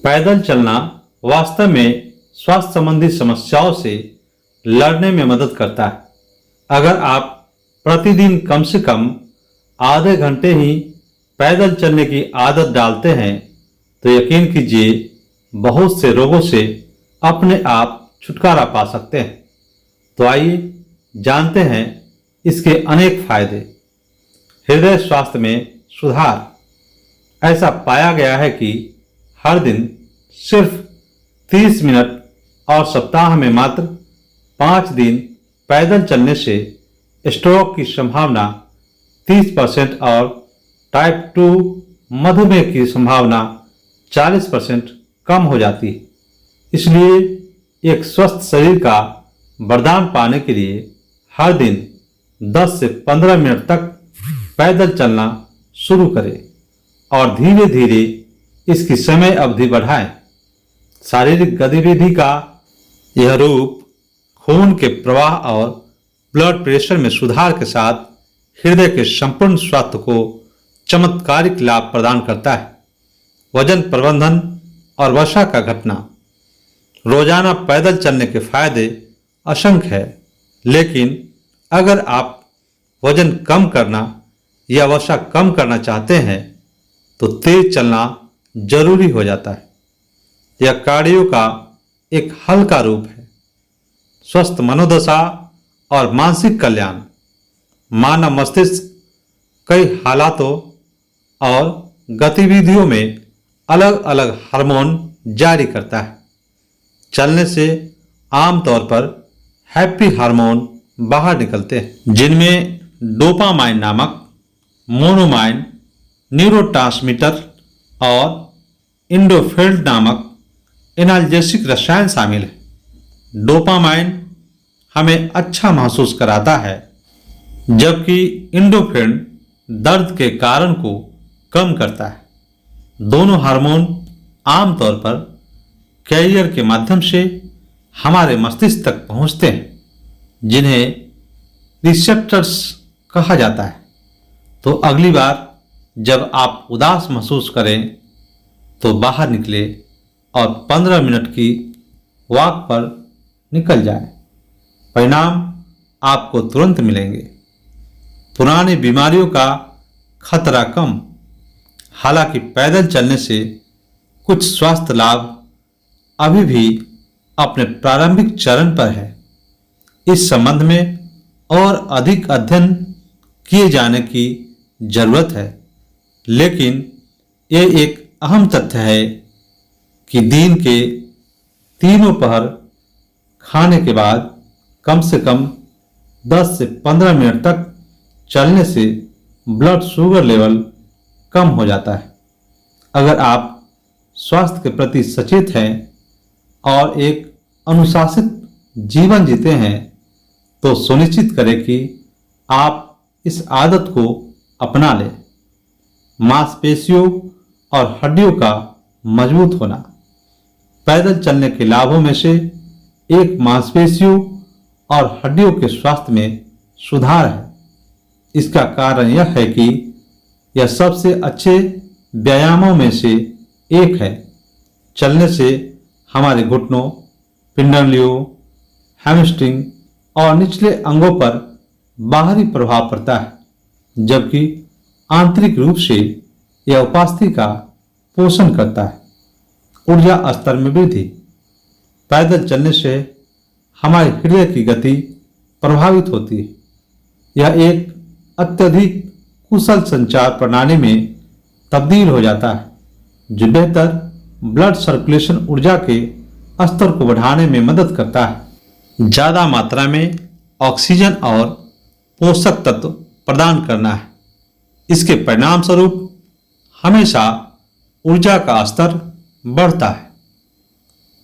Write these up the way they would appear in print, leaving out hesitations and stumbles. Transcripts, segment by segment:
पैदल चलना वास्तव में स्वास्थ्य संबंधी समस्याओं से लड़ने में मदद करता है। अगर आप प्रतिदिन कम से कम आधे घंटे ही पैदल चलने की आदत डालते हैं तो यकीन कीजिए बहुत से रोगों से अपने आप छुटकारा पा सकते हैं। तो आइए जानते हैं इसके अनेक फायदे। हृदय स्वास्थ्य में सुधार। ऐसा पाया गया है कि हर दिन सिर्फ 30 मिनट और सप्ताह में मात्र 5 दिन पैदल चलने से स्ट्रोक की संभावना 30% और टाइप 2 मधुमेह की संभावना 40% कम हो जाती है। इसलिए एक स्वस्थ शरीर का वरदान पाने के लिए हर दिन 10 से 15 मिनट तक पैदल चलना शुरू करें और धीरे धीरे इसकी समय अवधि बढ़ाएं। शारीरिक गतिविधि का यह रूप खून के प्रवाह और ब्लड प्रेशर में सुधार के साथ हृदय के संपूर्ण स्वास्थ्य को चमत्कारिक लाभ प्रदान करता है। वजन प्रबंधन और वसा का घटना। रोजाना पैदल चलने के फायदे असंख्य है, लेकिन अगर आप वजन कम करना या वसा कम करना चाहते हैं तो तेज चलना जरूरी हो जाता है। यह कार्डियो का एक हल्का रूप है। स्वस्थ मनोदशा और मानसिक कल्याण। मानव मस्तिष्क कई हालातों और गतिविधियों में अलग अलग हार्मोन जारी करता है। चलने से आमतौर पर हैप्पी हार्मोन बाहर निकलते हैं, जिनमें डोपामाइन नामक मोनोमाइन न्यूरोट्रांसमीटर और इंडोर्फिन नामक एनाल्जेसिक रसायन शामिल है। डोपामाइन हमें अच्छा महसूस कराता है, जबकि इंडोर्फिन दर्द के कारण को कम करता है। दोनों हार्मोन आमतौर पर कैरियर के माध्यम से हमारे मस्तिष्क तक पहुंचते हैं, जिन्हें रिसेप्टर्स कहा जाता है। तो अगली बार जब आप उदास महसूस करें तो बाहर निकले और 15 मिनट की वॉक पर निकल जाएं। परिणाम आपको तुरंत मिलेंगे। पुरानी बीमारियों का खतरा कम। हालांकि पैदल चलने से कुछ स्वास्थ्य लाभ अभी भी अपने प्रारंभिक चरण पर है। इस संबंध में और अधिक अध्ययन किए जाने की जरूरत है, लेकिन यह एक अहम तथ्य है कि दिन के तीनों पहर खाने के बाद कम से कम 10 से 15 मिनट तक चलने से ब्लड शुगर लेवल कम हो जाता है। अगर आप स्वास्थ्य के प्रति सचेत हैं और एक अनुशासित जीवन जीते हैं तो सुनिश्चित करें कि आप इस आदत को अपना लें। मांसपेशियों और हड्डियों का मजबूत होना। पैदल चलने के लाभों में से एक मांसपेशियों और हड्डियों के स्वास्थ्य में सुधार है। इसका कारण यह है कि यह सबसे अच्छे व्यायामों में से एक है। चलने से हमारे घुटनों, पिंडलियों, हैमस्ट्रिंग और निचले अंगों पर बाहरी प्रभाव पड़ता है, जबकि आंतरिक रूप से यह उपास्थि का पोषण करता है। ऊर्जा स्तर में वृद्धि। पैदल चलने से हमारे हृदय की गति प्रभावित होती है। यह एक अत्यधिक कुशल संचार प्रणाली में तब्दील हो जाता है, जो बेहतर ब्लड सर्कुलेशन ऊर्जा के स्तर को बढ़ाने में मदद करता है। ज़्यादा मात्रा में ऑक्सीजन और पोषक तत्व प्रदान करना है। इसके परिणाम स्वरूप हमेशा ऊर्जा का स्तर बढ़ता है।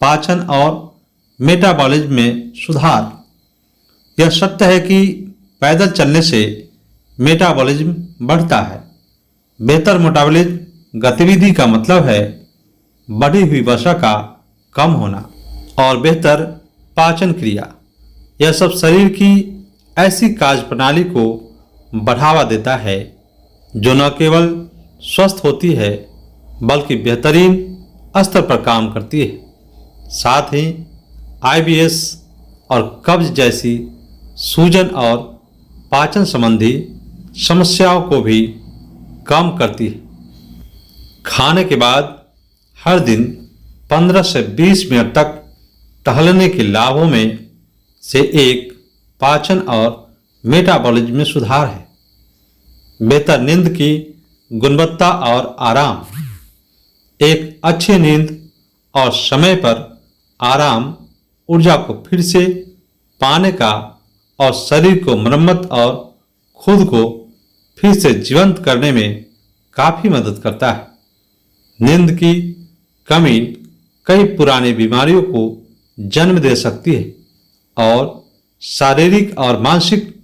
पाचन और मेटाबॉलिज्म में सुधार। यह सत्य है कि पैदल चलने से मेटाबॉलिज्म बढ़ता है। बेहतर मेटाबॉलिज्म गतिविधि का मतलब है बढ़ी हुई वसा का कम होना और बेहतर पाचन क्रिया। यह सब शरीर की ऐसी कार्य प्रणाली को बढ़ावा देता है जो न केवल स्वस्थ होती है बल्कि बेहतरीन स्तर पर काम करती है। साथ ही आईबीएस और कब्ज जैसी सूजन और पाचन संबंधी समस्याओं को भी कम करती है। खाने के बाद हर दिन 15 से 20 मिनट तक टहलने के लाभों में से एक पाचन और मेटाबॉलिज्म में सुधार है। बेहतर नींद की गुणवत्ता और आराम। एक अच्छी नींद और समय पर आराम ऊर्जा को फिर से पाने का और शरीर को मरम्मत और खुद को फिर से जीवंत करने में काफी मदद करता है। नींद की कमी कई पुरानी बीमारियों को जन्म दे सकती है और शारीरिक और मानसिक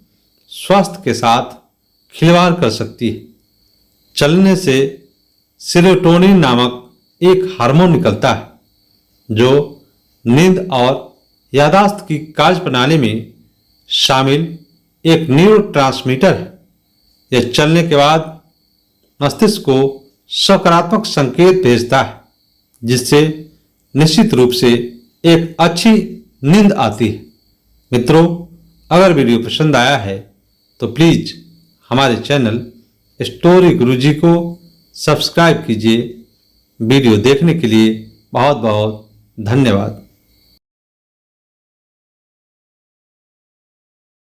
स्वास्थ्य के साथ खिलवाड़ कर सकती है। चलने से सेरोटोनिन नामक एक हार्मोन निकलता है जो नींद और याददाश्त की कार्यप्रणाली में शामिल एक न्यूरोट्रांसमीटर है। यह चलने के बाद मस्तिष्क को सकारात्मक संकेत भेजता है जिससे निश्चित रूप से एक अच्छी नींद आती है। मित्रों, अगर वीडियो पसंद आया है तो प्लीज हमारे चैनल स्टोरी गुरुजी को सब्सक्राइब कीजिए। वीडियो देखने के लिए बहुत बहुत धन्यवाद।